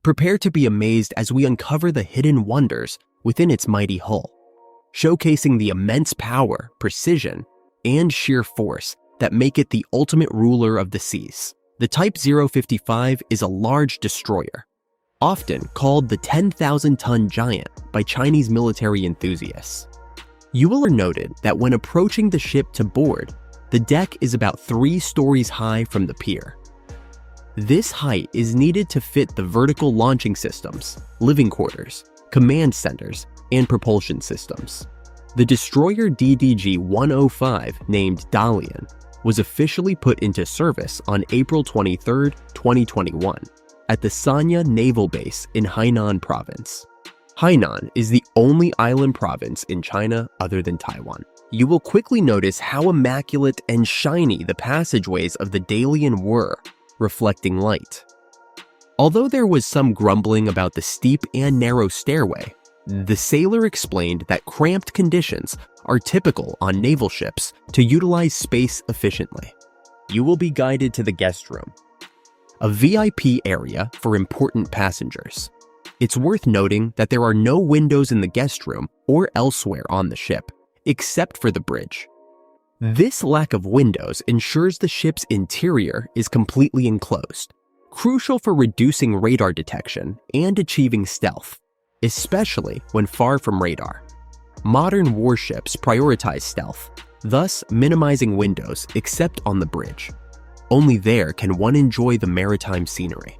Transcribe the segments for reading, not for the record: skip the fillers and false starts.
Prepare to be amazed as we uncover the hidden wonders within its mighty hull, showcasing the immense power, precision, and sheer force that make it the ultimate ruler of the seas. The Type 055 is a large destroyer, often called the 10,000-ton giant by Chinese military enthusiasts. You will have noted that when approaching the ship to board, the deck is about 3 stories high from the pier. This height is needed to fit the vertical launching systems, living quarters, command centers, and propulsion systems. The destroyer DDG-105, named Dalian, was officially put into service on April 23, 2021, at the Sanya naval base in Hainan province. Hainan is the only island province in China other than Taiwan. You will quickly notice how immaculate and shiny the passageways of the Dalian were, reflecting light. Although there was some grumbling about the steep and narrow stairway, the sailor explained that cramped conditions are typical on naval ships to utilize space efficiently. You will be guided to the guest room, a VIP area for important passengers. It's worth noting that there are no windows in the guest room or elsewhere on the ship, except for the bridge. This lack of windows ensures the ship's interior is completely enclosed, crucial for reducing radar detection and achieving stealth, especially when far from radar. Modern warships prioritize stealth, thus minimizing windows except on the bridge. Only there can one enjoy the maritime scenery.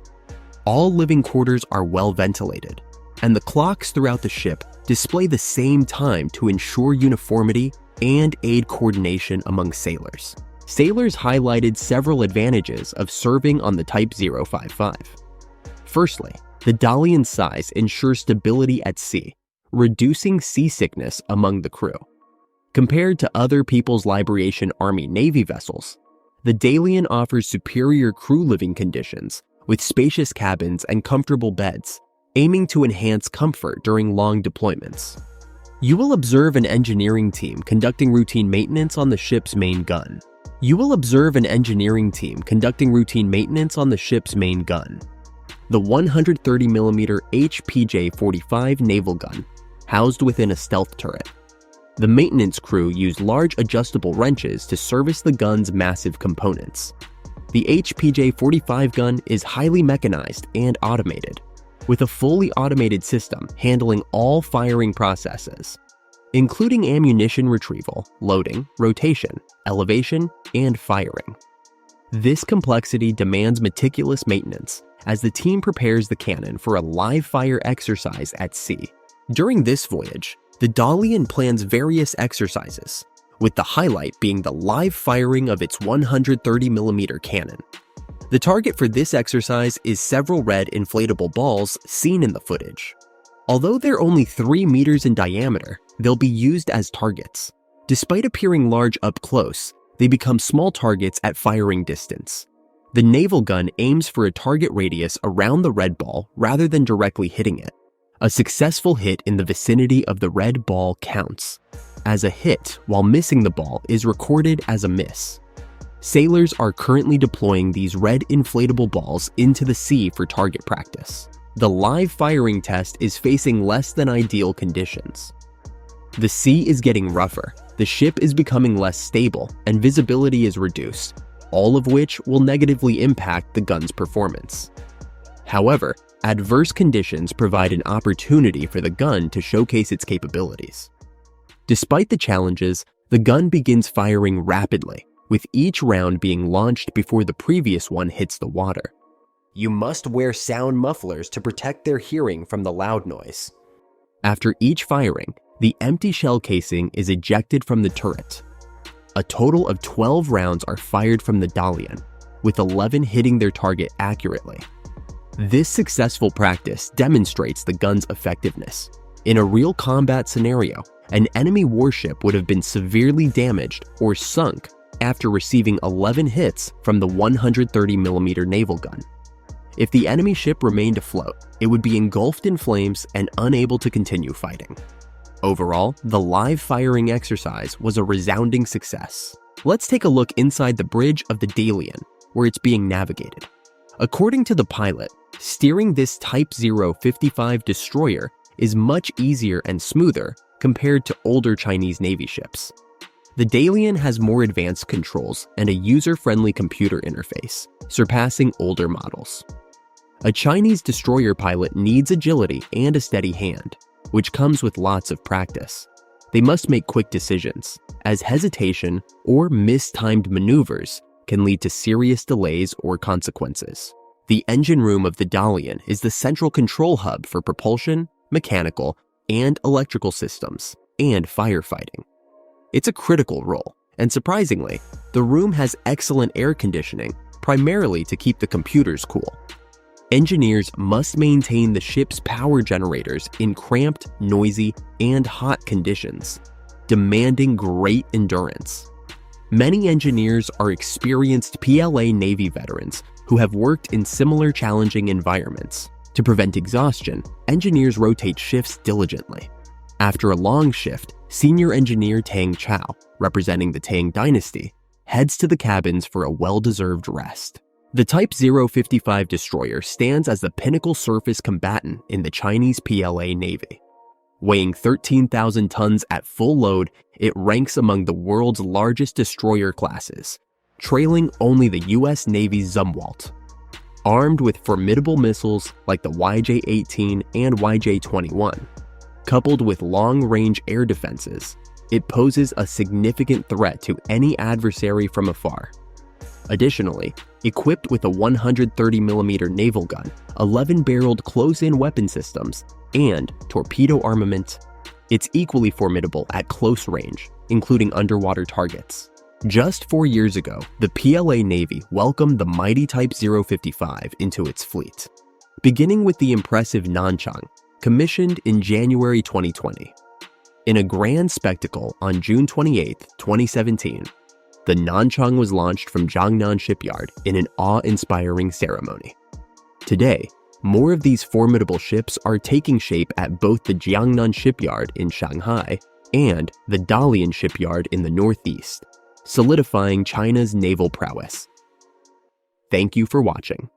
All living quarters are well ventilated, and the clocks throughout the ship display the same time to ensure uniformity and aid coordination among sailors. Sailors highlighted several advantages of serving on the Type 055. Firstly, the Dalian size ensures stability at sea, reducing seasickness among the crew. Compared to other People's Liberation Army Navy vessels, the Dalian offers superior crew living conditions with spacious cabins and comfortable beds, aiming to enhance comfort during long deployments. You will observe an engineering team conducting routine maintenance on the ship's main gun. The 130mm HPJ-45 naval gun, housed within a stealth turret. The maintenance crew used large adjustable wrenches to service the gun's massive components. The HPJ-45 gun is highly mechanized and automated, with a fully automated system handling all firing processes, including ammunition retrieval, loading, rotation, elevation, and firing. This complexity demands meticulous maintenance as the team prepares the cannon for a live-fire exercise at sea. During this voyage, the Dalian plans various exercises, with the highlight being the live firing of its 130mm cannon. The target for this exercise is several red inflatable balls seen in the footage. Although they're only 3 meters in diameter, they'll be used as targets. Despite appearing large up close, they become small targets at firing distance. The naval gun aims for a target radius around the red ball rather than directly hitting it. A successful hit in the vicinity of the red ball counts, as a hit while missing the ball is recorded as a miss. Sailors are currently deploying these red inflatable balls into the sea for target practice. The live firing test is facing less than ideal conditions. The sea is getting rougher, the ship is becoming less stable, and visibility is reduced, all of which will negatively impact the gun's performance. However, adverse conditions provide an opportunity for the gun to showcase its capabilities. Despite the challenges, the gun begins firing rapidly, with each round being launched before the previous one hits the water. You must wear sound mufflers to protect their hearing from the loud noise. After each firing, the empty shell casing is ejected from the turret. A total of 12 rounds are fired from the Dalian, with 11 hitting their target accurately. This successful practice demonstrates the gun's effectiveness. In a real combat scenario, an enemy warship would have been severely damaged or sunk after receiving 11 hits from the 130mm naval gun. If the enemy ship remained afloat, it would be engulfed in flames and unable to continue fighting. Overall, the live firing exercise was a resounding success. Let's take a look inside the bridge of the Dalian, where it's being navigated. According to the pilot, steering this Type 055 destroyer is much easier and smoother compared to older Chinese Navy ships. The Dalian has more advanced controls and a user-friendly computer interface, surpassing older models. A Chinese destroyer pilot needs agility and a steady hand, which comes with lots of practice. They must make quick decisions, as hesitation or mistimed maneuvers can lead to serious delays or consequences. The engine room of the Dalian is the central control hub for propulsion, mechanical, and electrical systems, and firefighting. It's a critical role, and surprisingly, the room has excellent air conditioning, primarily to keep the computers cool. Engineers must maintain the ship's power generators in cramped, noisy, and hot conditions, demanding great endurance. Many engineers are experienced PLA Navy veterans who have worked in similar challenging environments. To prevent exhaustion, engineers rotate shifts diligently. After a long shift, Senior Engineer Tang Chao, representing the Tang Dynasty, heads to the cabins for a well-deserved rest. The Type 055 destroyer stands as the pinnacle surface combatant in the Chinese PLA Navy. Weighing 13,000 tons at full load, it ranks among the world's largest destroyer classes, trailing only the US Navy's Zumwalt. Armed with formidable missiles like the YJ-18 and YJ-21, coupled with long-range air defenses, it poses a significant threat to any adversary from afar. Additionally, equipped with a 130mm naval gun, 11-barreled close-in weapon systems, and torpedo armament, it's equally formidable at close range, including underwater targets. Just 4 years ago, the PLA Navy welcomed the mighty Type 055 into its fleet, beginning with the impressive Nanchang, commissioned in January 2020. In a grand spectacle on June 28, 2017, the Nanchang was launched from Jiangnan Shipyard in an awe-inspiring ceremony. Today, more of these formidable ships are taking shape at both the Jiangnan Shipyard in Shanghai and the Dalian Shipyard in the Northeast, solidifying China's naval prowess. Thank you for watching.